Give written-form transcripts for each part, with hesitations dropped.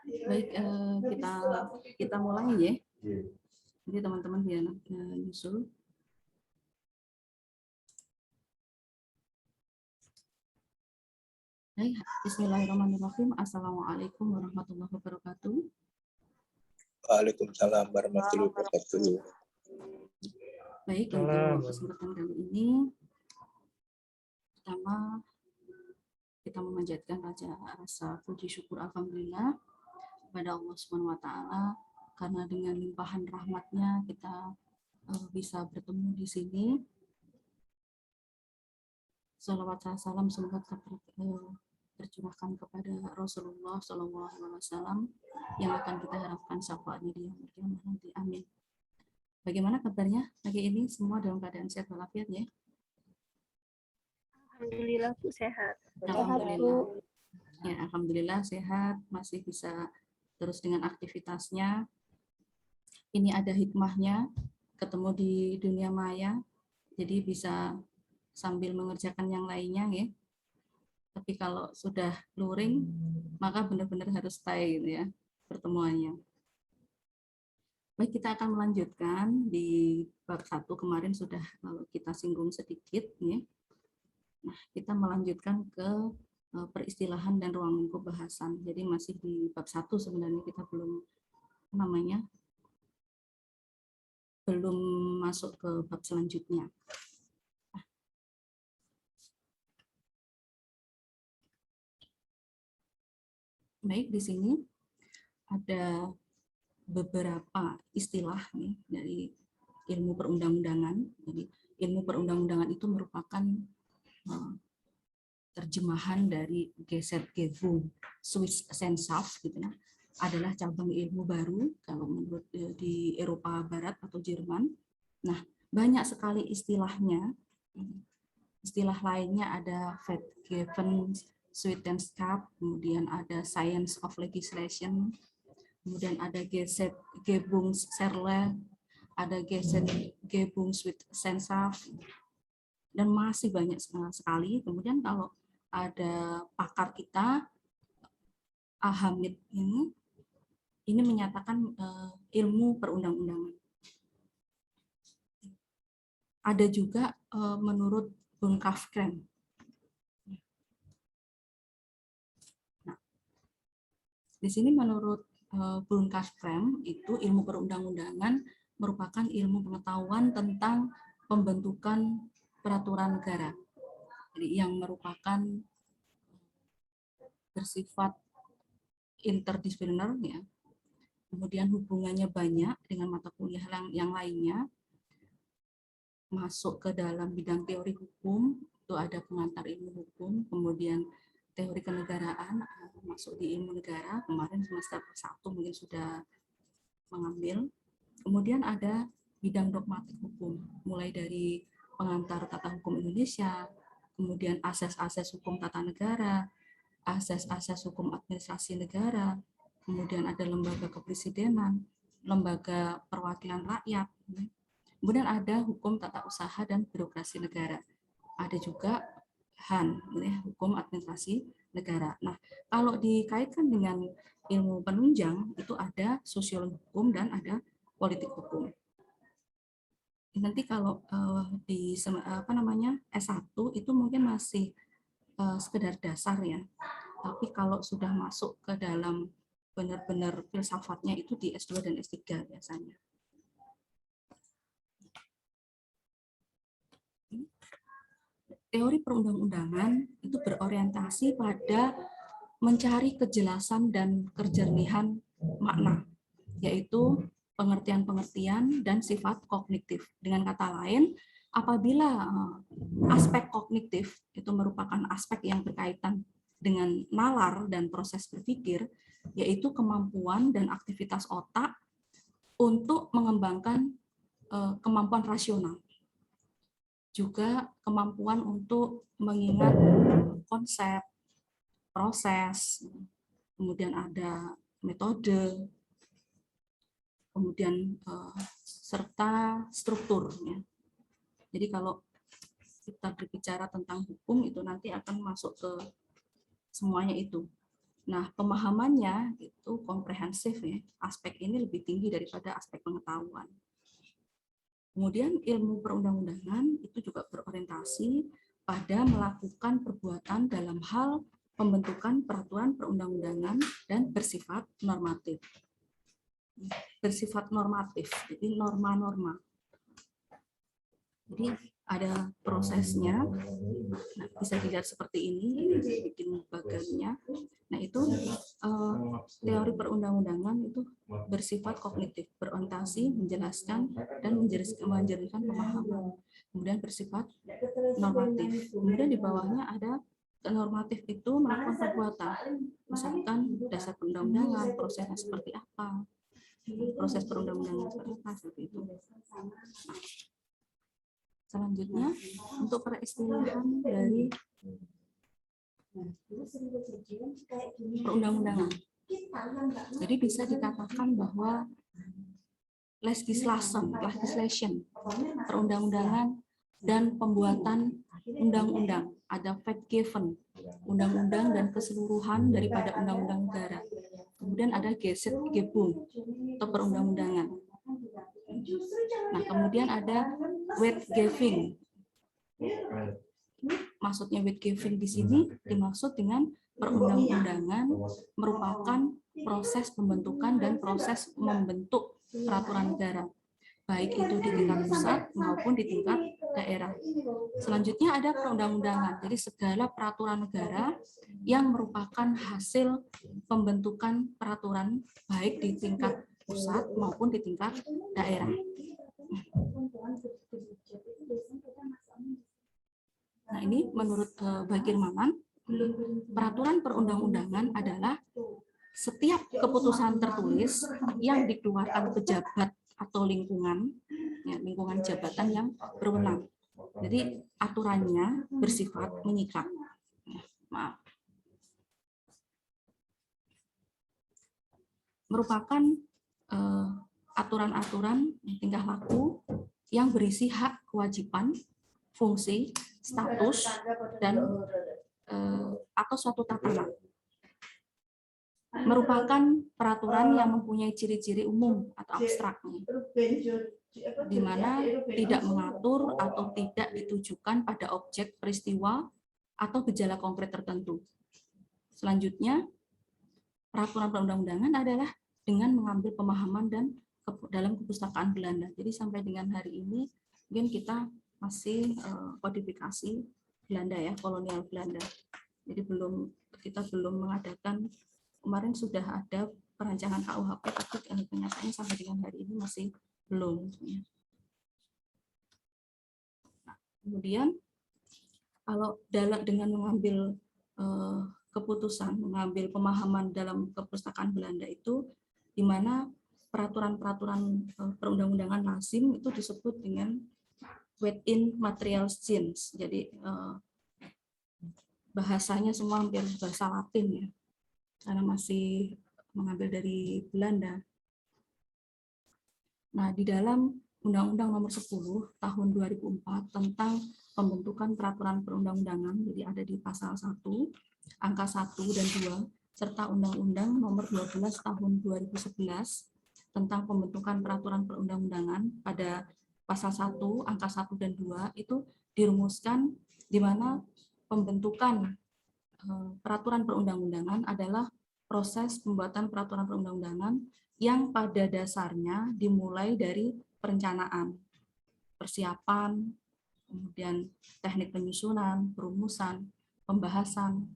Baik, kita mulai ya. Jadi teman-teman biar nyusul. Baik, bismillahirrahmanirrahim. Assalamualaikum warahmatullahi wabarakatuh. Waalaikumsalam warahmatullahi wabarakatuh. Baik, untuk kesempatan kali ini pertama kita memanjatkan rasa puji syukur alhamdulillah kepada Allah Subhanahu wa taala karena dengan limpahan rahmatnya kita bisa bertemu di sini. Salawat salam semoga tercurahkan kepada Rasulullah SAW yang akan kita harapkan syafaatnya di yaumul qiyamah nanti. Amin. Bagaimana kabarnya pagi ini? Semua dalam keadaan sehat walafiat ya? Alhamdulillah Bu, sehat. Alhamdulillah. Ya, alhamdulillah sehat, masih bisa terus dengan aktivitasnya. Ini ada hikmahnya, ketemu di dunia maya, jadi bisa sambil mengerjakan yang lainnya ya. Tapi kalau sudah luring, maka benar-benar harus stay gitu ya pertemuannya. Baik, kita akan melanjutkan di bab 1 kemarin sudah kita singgung sedikit ya. Nah, kita melanjutkan ke peristilahan dan ruang lingkup bahasan. Jadi masih di bab 1 sebenarnya kita belum masuk ke bab selanjutnya. Baik, di sini ada beberapa istilah nih dari ilmu perundang-undangan. Jadi ilmu perundang-undangan itu merupakan terjemahan dari Gesetzgebung Swiss-Wissenschaft gitu ya. Adalah cabang ilmu baru kalau menurut di Eropa Barat atau Jerman. Nah, banyak sekali istilahnya. Istilah lainnya ada Wettgewenswissenschaft, kemudian ada Science of Legislation, kemudian ada Gesetzgebungslehre, ada Gesetzgebungswissenschaft, dan masih banyak sekali. Kemudian kalau ada pakar kita, Hamid ini menyatakan ilmu perundang-undangan. Ada juga menurut Bung Kafkrem. Nah, di sini menurut Bung Kafkrem itu ilmu perundang-undangan merupakan ilmu pengetahuan tentang pembentukan peraturan negara. Jadi yang merupakan bersifat interdisipliner ya. Kemudian hubungannya banyak dengan mata kuliah yang lainnya. Masuk ke dalam bidang teori hukum, itu ada pengantar ilmu hukum, kemudian teori kenegaraan, masuk di ilmu negara, kemarin semester 1 mungkin sudah mengambil. Kemudian ada bidang dogmatik hukum, mulai dari pengantar tata hukum Indonesia, kemudian asas-asas hukum tata negara, asas-asas hukum administrasi negara, kemudian ada lembaga kepresidenan, lembaga perwakilan rakyat, kemudian ada hukum tata usaha dan birokrasi negara. Ada juga HAN, hukum administrasi negara. Nah, kalau dikaitkan dengan ilmu penunjang, itu ada sosiologi hukum dan ada politik hukum. Nanti kalau di S1 itu mungkin masih sekedar dasar ya. Tapi kalau sudah masuk ke dalam benar-benar filsafatnya itu di S2 dan S3 biasanya. Teori perundang-undangan itu berorientasi pada mencari kejelasan dan kejernihan makna, yaitu pengertian-pengertian dan sifat kognitif. Dengan kata lain, apabila aspek kognitif itu merupakan aspek yang berkaitan dengan nalar dan proses berpikir, yaitu kemampuan dan aktivitas otak untuk mengembangkan kemampuan rasional. Juga kemampuan untuk mengingat konsep, proses, kemudian ada metode, kemudian serta struktur. Ya. Jadi kalau kita berbicara tentang hukum itu nanti akan masuk ke semuanya itu. Nah, pemahamannya itu komprehensif ya. Aspek ini lebih tinggi daripada aspek pengetahuan. Kemudian ilmu perundang-undangan itu juga berorientasi pada melakukan perbuatan dalam hal pembentukan peraturan perundang-undangan dan bersifat normatif. Bersifat normatif, jadi norma-norma. Jadi ada prosesnya. Nah, bisa dilihat seperti ini bikin bagannya. Nah, itu teori perundang-undangan itu bersifat kognitif, berorientasi, menjelaskan, dan menjadikan pemahaman. Kemudian bersifat normatif. Kemudian di bawahnya ada normatif itu melakukan perbuatan. Misalkan dasar perundang-undangan, prosesnya seperti apa, proses perundang-undangan seperti apa, seperti itu. Nah, selanjutnya untuk peristilahan dari perundang-undangan. Jadi bisa dikatakan bahwa legislation, perundang-undangan dan pembuatan undang-undang, ada fact given, undang-undang dan keseluruhan daripada undang-undang negara. Kemudian ada Gesetzgebung atau perundang-undangan. Nah, kemudian ada weight giving. Maksudnya weight giving di sini dimaksud dengan perundang-undangan merupakan proses pembentukan dan proses membentuk peraturan negara, baik itu di tingkat pusat maupun di tingkat daerah. Selanjutnya ada perundang-undangan, jadi segala peraturan negara yang merupakan hasil pembentukan peraturan baik di tingkat pusat maupun di tingkat daerah. Nah, ini menurut Bagirmanan, peraturan perundang-undangan adalah setiap keputusan tertulis yang dikeluarkan pejabat atau lingkungan, ya, lingkungan jabatan yang berwenang. Jadi aturannya bersifat mengikat. Maaf. Merupakan aturan-aturan tingkah laku yang berisi hak, kewajiban, fungsi, status, dan atau suatu tatanan. Merupakan peraturan yang mempunyai ciri-ciri umum atau abstraknya, di mana tidak mengatur atau tidak ditujukan pada objek peristiwa atau gejala konkret tertentu. Selanjutnya, peraturan perundang-undangan adalah dengan mengambil pemahaman dan dalam kepustakaan Belanda. Jadi sampai dengan hari ini mungkin kita masih kodifikasi Belanda ya, kolonial Belanda. Jadi kita belum mengadakan, kemarin sudah ada perancangan KUHP, tapi kenyataannya sampai dengan hari ini masih belum. Nah, kemudian kalau dengan mengambil keputusan, mengambil pemahaman dalam kepustakaan Belanda itu, di mana peraturan-peraturan perundang-undangan lazim itu disebut dengan wet-in material change. Jadi bahasanya semua hampir bahasa Latin ya, karena masih mengambil dari Belanda. Nah, di dalam Undang-Undang Nomor 10 Tahun 2004 tentang pembentukan peraturan perundang-undangan, jadi ada di pasal 1, angka 1 dan 2, serta Undang-Undang Nomor 12 Tahun 2011 tentang pembentukan peraturan perundang-undangan, pada pasal 1, angka 1 dan 2 itu dirumuskan di mana pembentukan peraturan perundang-undangan adalah proses pembuatan peraturan perundang-undangan yang pada dasarnya dimulai dari perencanaan, persiapan, kemudian teknik penyusunan, perumusan, pembahasan,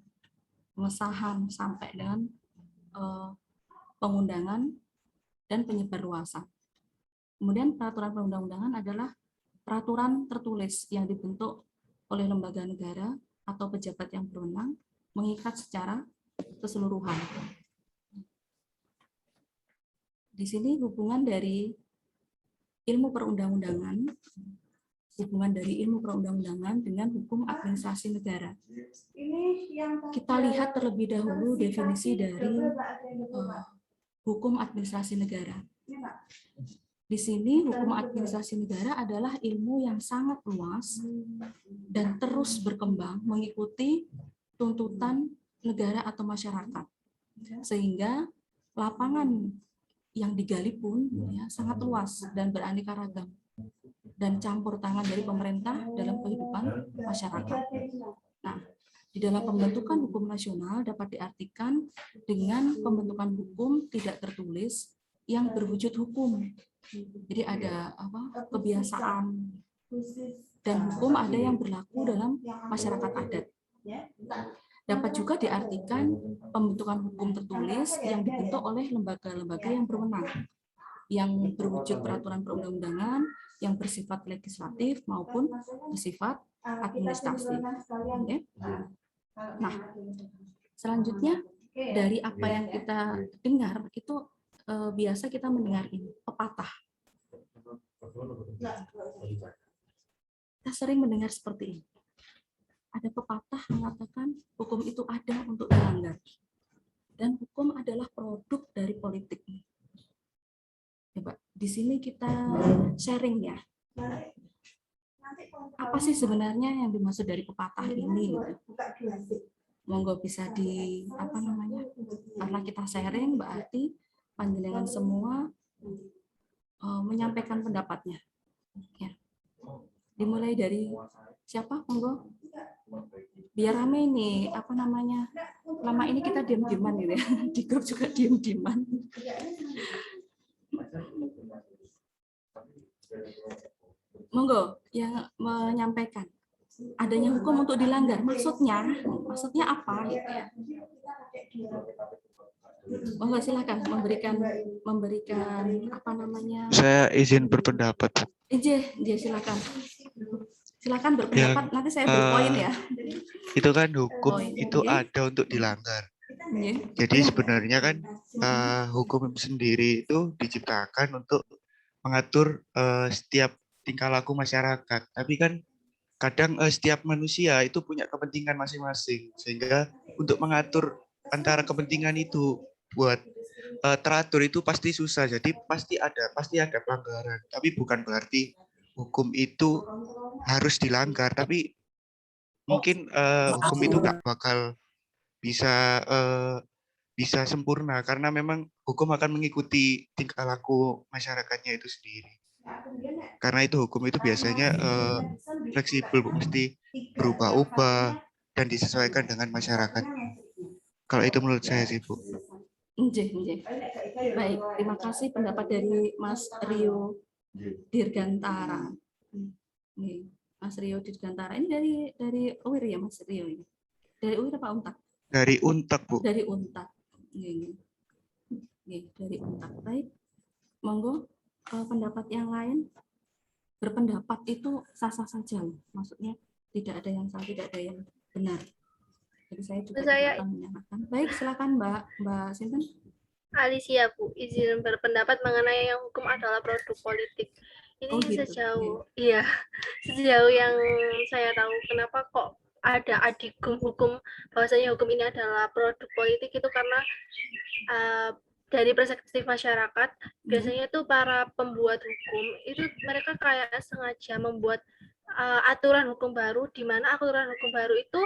pengesahan, sampai dengan pengundangan dan penyebarluasan. Kemudian peraturan perundang-undangan adalah peraturan tertulis yang dibentuk oleh lembaga negara atau pejabat yang berwenang, mengikat secara keseluruhan. Di sini hubungan dari ilmu perundang-undangan, dengan hukum administrasi negara. Kita lihat terlebih dahulu definisi dari hukum administrasi negara. Di sini hukum administrasi negara adalah ilmu yang sangat luas dan terus berkembang mengikuti tuntutan negara atau masyarakat. Sehingga lapangan yang digali pun ya, sangat luas dan beraneka ragam dan campur tangan dari pemerintah dalam kehidupan masyarakat. Nah, di dalam pembentukan hukum nasional dapat diartikan dengan pembentukan hukum tidak tertulis yang berwujud hukum. Jadi ada kebiasaan dan hukum ada yang berlaku dalam masyarakat adat. Dapat juga diartikan pembentukan hukum tertulis yang dibentuk oleh lembaga-lembaga yang berwenang, yang berwujud peraturan perundang-undangan, yang bersifat legislatif maupun bersifat administratif. Okay. Nah, selanjutnya dari apa yang kita dengar itu biasa kita mendengar ini pepatah. Kita sering mendengar seperti ini. Ada pepatah mengatakan hukum itu ada untuk dilanggar. Dan hukum adalah produk dari politik. Coba di sini kita sharing ya. Apa sih sebenarnya yang dimaksud dari pepatah ini? Monggo bisa karena kita sharing berarti panjenengan semua menyampaikan pendapatnya. Ya. Dimulai dari siapa? Monggo. Biar rame nih, lama ini kita diam-diaman gitu ya. Di grup juga diam-diaman. Monggo yang menyampaikan adanya hukum untuk dilanggar. Maksudnya apa gitu ya? Monggo silakan memberikan Saya izin berpendapat. Silakan. Silakan berpendapat, nanti saya berpoin ya. Itu kan hukum itu ada untuk dilanggar. Jadi sebenarnya kan hukum sendiri itu diciptakan untuk mengatur setiap tingkah laku masyarakat. Tapi kan kadang setiap manusia itu punya kepentingan masing-masing. Sehingga untuk mengatur antara kepentingan itu buat teratur itu pasti susah. Jadi pasti ada pelanggaran. Tapi bukan berarti hukum itu harus dilanggar, tapi mungkin hukum itu nggak bakal bisa sempurna karena memang hukum akan mengikuti tingkah laku masyarakatnya itu sendiri. Karena itu hukum itu biasanya fleksibel, mesti berubah-ubah dan disesuaikan dengan masyarakat. Kalau itu menurut saya sih, Bu. Baik, terima kasih pendapat dari Mas Rio Dirgantara. Mas Rio Dirgantara ini dari UIR ya Mas Rio ini. Dari UIR apa Untak? Dari Untak, Bu. Dari Untak. Dari Untak. Baik. Monggo pendapat yang lain. Berpendapat itu sah-sah saja. Maksudnya tidak ada yang salah, tidak ada yang benar. Jadi saya juga tidak akan menyalahkan. Baik, silakan Mbak Sinten. Alicia, Bu, izin berpendapat mengenai yang hukum adalah produk politik. Ini gitu. Sejauh yang saya tahu, kenapa kok ada adikum hukum, bahwasanya hukum ini adalah produk politik itu karena dari perspektif masyarakat, biasanya tuh para pembuat hukum itu mereka kayak sengaja membuat aturan hukum baru, di mana aturan hukum baru itu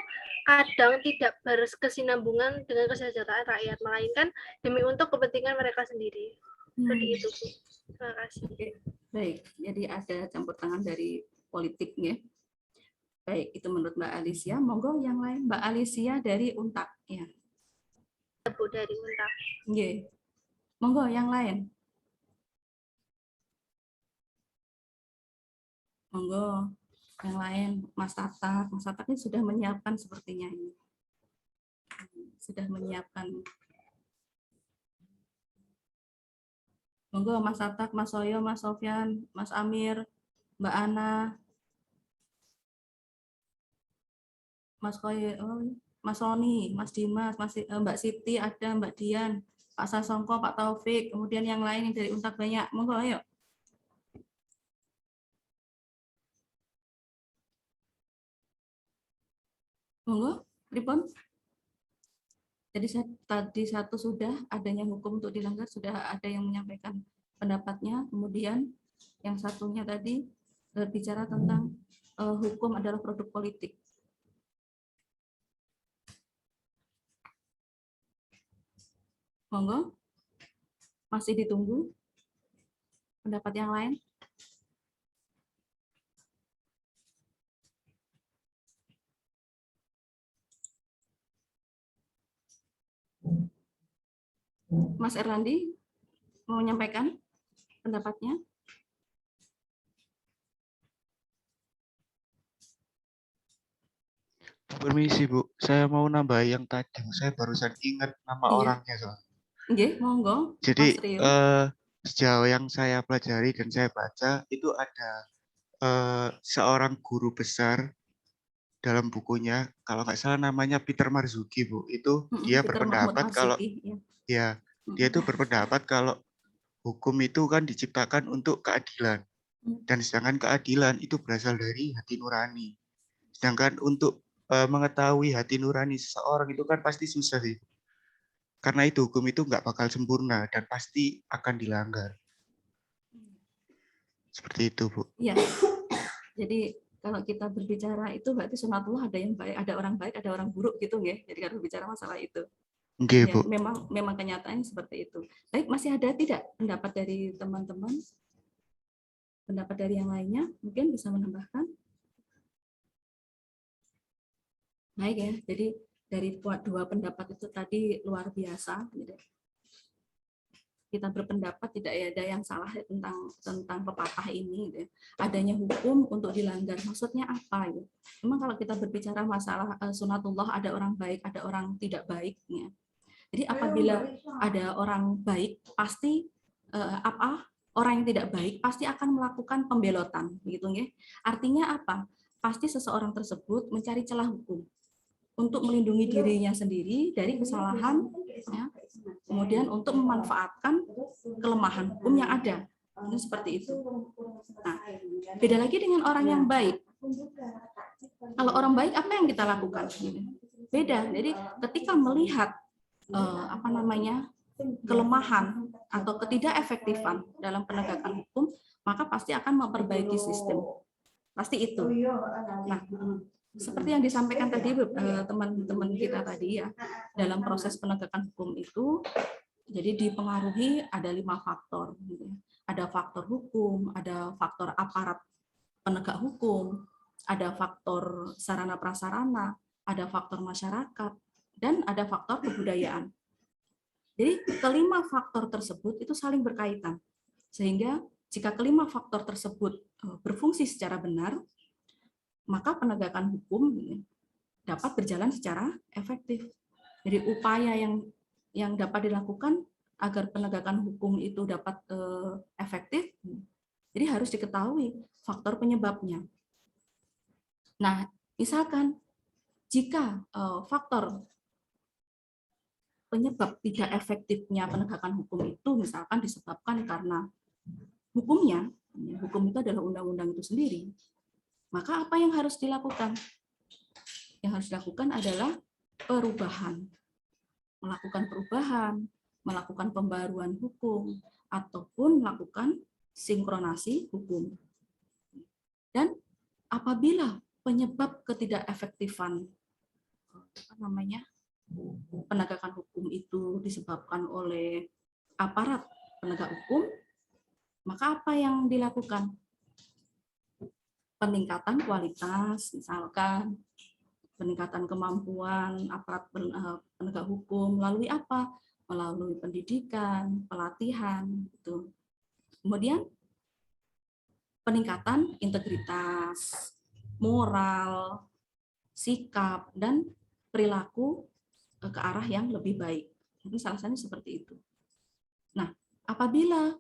kadang tidak berkesinambungan dengan kesejahteraan rakyat, melainkan demi untuk kepentingan mereka sendiri. Seperti itu, Bu. Terima kasih. Baik, jadi ada campur tangan dari politiknya. Baik, itu menurut Mbak Alicia. Monggo yang lain, Mbak Alicia dari Untak. Ya. Bu, dari Untak. Monggo yang lain. Monggo yang lain, Mas Tatak. Mas Tatak ini sudah menyiapkan sepertinya ini. Sudah menyiapkan. Monggo Mas Tatak, Mas Soyo, Mas Sofyan, Mas Amir, Mbak Ana, Mas Koye, Mas Roni, Mas Dimas, Mbak Siti, ada Mbak Dian, Pak Sasongko, Pak Taufik, kemudian yang lain yang dari Untak banyak. Monggo ayo. Monggo, pripun? Jadi tadi satu sudah adanya hukum untuk dilanggar, sudah ada yang menyampaikan pendapatnya. Kemudian yang satunya tadi berbicara tentang hukum adalah produk politik. Monggo. Masih ditunggu pendapat yang lain? Mas Erlandi mau menyampaikan pendapatnya? Permisi Bu, saya mau nambah yang tadi. Saya barusan ingat nama Iya. orangnya soalnya. Nggih, monggo. Jadi Mas Rio. sejauh yang saya pelajari dan saya baca itu ada seorang guru besar dalam bukunya, kalau nggak salah namanya Peter Marzuki Bu. Itu dia Peter Mahmud berpendapat kalau Marzuki, ya dia itu berpendapat kalau hukum itu kan diciptakan untuk keadilan. Dan sedangkan keadilan itu berasal dari hati nurani. Sedangkan untuk mengetahui hati nurani seseorang itu kan pasti susah sih. Karena itu hukum itu nggak bakal sempurna dan pasti akan dilanggar. Seperti itu, Bu. Iya. Jadi kalau kita berbicara itu berarti sunatullah ada yang baik, ada orang baik, ada orang buruk gitu nggih. Jadi kalau berbicara masalah itu. Nggih, Ya, Bu. memang kenyataannya seperti itu. Baik, masih ada tidak pendapat dari teman-teman? Pendapat dari yang lainnya mungkin bisa menambahkan? Baik ya. Jadi dari dua pendapat itu tadi luar biasa. Gitu. Kita berpendapat tidak ada yang salah tentang pepatah ini. Gitu. Adanya hukum untuk dilanggar. Maksudnya apa? Gitu. Memang kalau kita berbicara masalah sunatullah ada orang baik, ada orang tidak baiknya. Jadi apabila ada orang baik, pasti orang yang tidak baik pasti akan melakukan pembelotan, begitu nggih. Artinya apa? Pasti seseorang tersebut mencari celah hukum untuk melindungi dirinya sendiri dari kesalahan, ya, kemudian untuk memanfaatkan kelemahan hukum yang ada. Ini seperti itu. Nah, beda lagi dengan orang yang baik. Kalau orang baik apa yang kita lakukan? Beda. Jadi ketika melihat kelemahan atau ketidakefektifan dalam penegakan hukum, maka pasti akan memperbaiki sistem. Pasti itu. Nah, seperti yang disampaikan tadi teman-teman kita tadi ya, dalam proses penegakan hukum itu, jadi dipengaruhi ada 5 faktor. Ada faktor hukum, ada faktor aparat penegak hukum, ada faktor sarana prasarana, ada faktor masyarakat, dan ada faktor kebudayaan. Jadi kelima faktor tersebut itu saling berkaitan. Sehingga jika kelima faktor tersebut berfungsi secara benar, maka penegakan hukum dapat berjalan secara efektif. Jadi upaya yang dapat dilakukan agar penegakan hukum itu dapat efektif, jadi harus diketahui faktor penyebabnya. Nah, misalkan jika faktor penyebab tidak efektifnya penegakan hukum itu misalkan disebabkan karena hukumnya, hukum itu adalah undang-undang itu sendiri, maka apa yang harus dilakukan? Yang harus dilakukan adalah perubahan, melakukan pembaruan hukum, ataupun melakukan sinkronasi hukum. Dan apabila penyebab ketidakefektifan penegakan hukum itu disebabkan oleh aparat penegak hukum, maka apa yang dilakukan? Peningkatan kualitas, misalkan peningkatan kemampuan aparat penegak hukum melalui apa? Melalui pendidikan, pelatihan, gitu. Kemudian peningkatan integritas, moral, sikap, dan perilaku ke arah yang lebih baik. Ini salah satunya seperti itu. Nah, apabila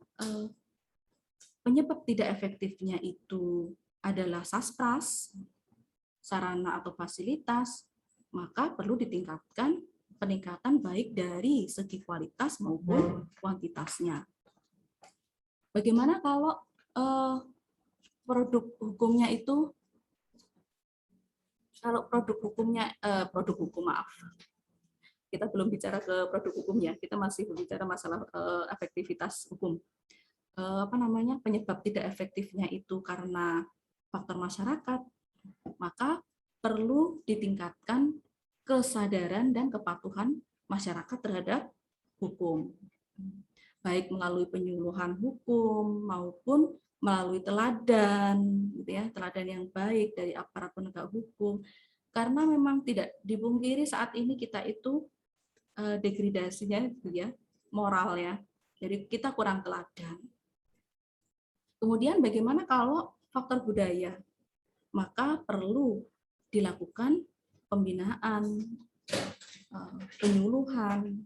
penyebab tidak efektifnya itu adalah saspras, sarana atau fasilitas, maka perlu ditingkatkan peningkatan baik dari segi kualitas maupun kuantitasnya. Bagaimana kalau produk hukum kita belum bicara ke produk hukumnya, kita masih berbicara masalah efektivitas hukum. Penyebab tidak efektifnya itu karena faktor masyarakat, maka perlu ditingkatkan kesadaran dan kepatuhan masyarakat terhadap hukum, baik melalui penyuluhan hukum maupun melalui teladan, gitu ya, teladan yang baik dari aparat penegak hukum. Karena memang tidak dipungkiri saat ini kita itu degradasinya, gitu ya, moral ya. Jadi kita kurang teladan. Kemudian bagaimana kalau faktor budaya? Maka perlu dilakukan pembinaan, penyuluhan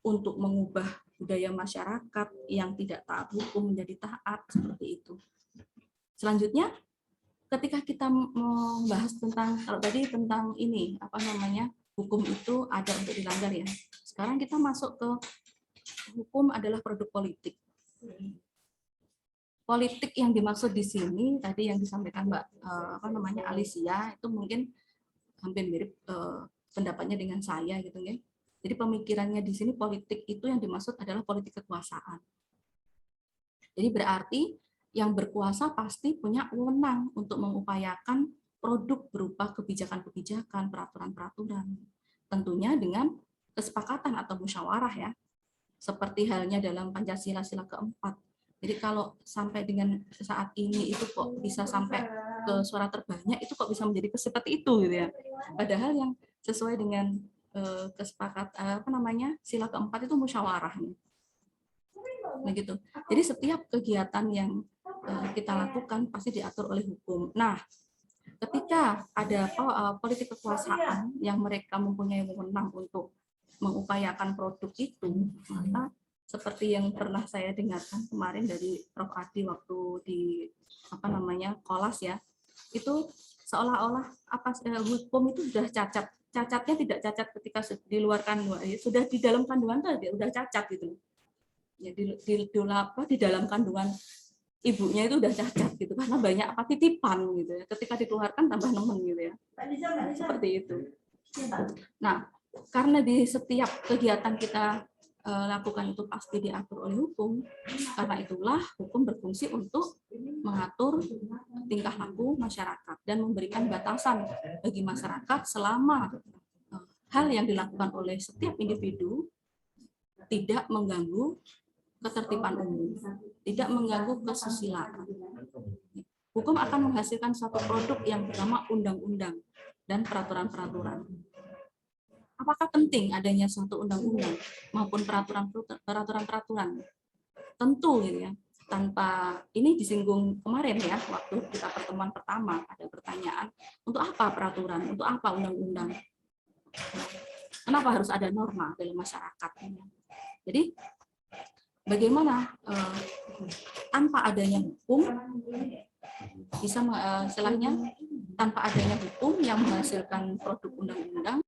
untuk mengubah budaya masyarakat yang tidak taat hukum menjadi taat, seperti itu. Selanjutnya, ketika kita membahas tentang, kalau tadi tentang ini, apa namanya, hukum itu ada untuk dilanggar ya. Sekarang kita masuk ke hukum adalah produk politik. Politik yang dimaksud di sini tadi yang disampaikan Mbak Alicia itu mungkin hampir mirip pendapatnya dengan saya gitu ya. Jadi pemikirannya di sini politik itu yang dimaksud adalah politik kekuasaan. Jadi berarti yang berkuasa pasti punya wewenang untuk mengupayakan produk berupa kebijakan-kebijakan, peraturan-peraturan. Tentunya dengan kesepakatan atau musyawarah ya. Seperti halnya dalam Pancasila sila keempat. Jadi kalau sampai dengan saat ini itu kok bisa sampai ke suara terbanyak, itu kok bisa menjadi seperti itu gitu ya. Padahal yang sesuai dengan kesepakatan sila keempat itu musyawarah. Begitu. Jadi setiap kegiatan yang kita lakukan pasti diatur oleh hukum. Nah, ketika ada politik kekuasaan yang mereka mempunyai wewenang untuk mengupayakan produk itu, maka seperti yang pernah saya dengarkan kemarin dari Prof. Adi waktu di Kolas ya, itu seolah-olah hukum itu sudah cacat. Cacatnya tidak cacat ketika di luar kandungan, sudah di dalam kandungan itu sudah cacat gitu. Ya, di dalam kandungan ibunya itu udah cacat gitu karena banyak titipan gitu ya. Ketika dikeluarkan tambah nemen gitu ya. Seperti itu. Nah, karena di setiap kegiatan kita lakukan itu pasti diatur oleh hukum, karena itulah hukum berfungsi untuk mengatur tingkah laku masyarakat dan memberikan batasan bagi masyarakat selama hal yang dilakukan oleh setiap individu tidak mengganggu ketertiban umum, tidak mengganggu kesusilaan. Hukum akan menghasilkan suatu produk yang bernama undang-undang dan peraturan-peraturan. Apakah penting adanya suatu undang-undang maupun peraturan-peraturan? Tentu gitu ya. Tanpa ini disinggung kemarin ya, waktu kita pertemuan pertama ada pertanyaan, untuk apa peraturan, untuk apa undang-undang? Kenapa harus ada norma dalam masyarakat? Jadi bagaimana tanpa adanya hukum bisa istilahnya tanpa adanya hukum yang menghasilkan produk undang-undang,